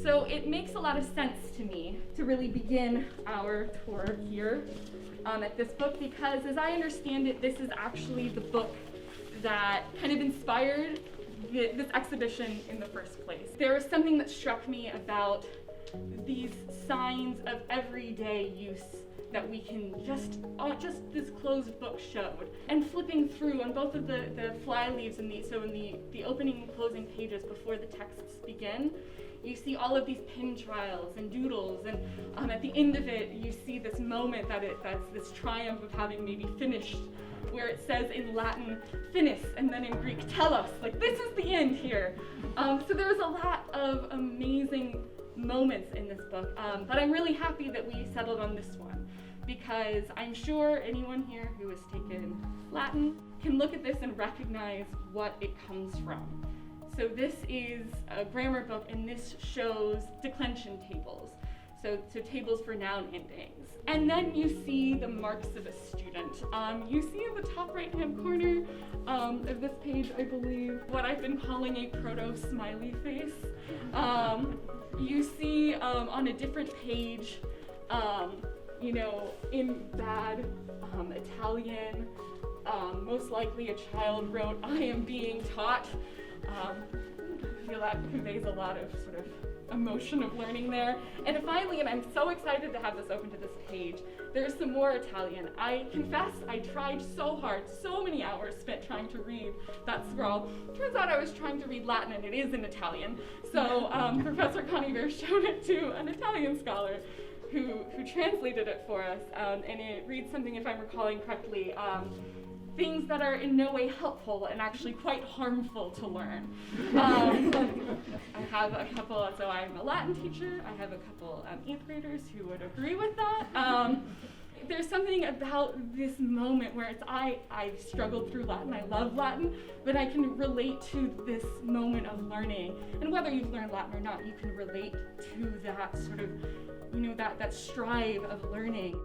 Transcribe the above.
So it makes a lot of sense to me to really begin our tour here at this book, because as I understand it, this is actually the book that kind of inspired this exhibition in the first place. There was something that struck me about these signs of everyday use that we can just this closed book showed. And flipping through on both of the fly leaves in the opening and closing pages before the texts begin, you see all of these pin trials and doodles, and at the end of it, you see this moment that's this triumph of having maybe finished, where it says in Latin, finis, and then in Greek, telos, like this is the end here. So there's a lot of amazing moments in this book, but I'm really happy that we settled on this one, because I'm sure anyone here who has taken Latin can look at this and recognize what it comes from. So this is a grammar book, and this shows declension tables. So tables for noun endings. And then you see the marks of a student. You see in the top right-hand corner of this page, I believe, what I've been calling a proto-smiley face. You see on a different page, in bad Italian, most likely a child wrote, "I am being taught." I feel that conveys a lot of sort of emotion of learning there. And finally, and I'm so excited to have this open to this page, there's some more Italian. I confess I tried so hard, so many hours spent trying to read that scroll. Turns out I was trying to read Latin, and it is in Italian. So Professor Conybeare showed it to an Italian scholar who translated it for us, and it reads something, if I'm recalling correctly, things that are in no way helpful and actually quite harmful to learn. I have a couple, so I'm a Latin teacher, I have a couple 8th graders who would agree with that. There's something about this moment where I've struggled through Latin, I love Latin, but I can relate to this moment of learning. And whether you've learned Latin or not, you can relate to that sort of, that strive of learning.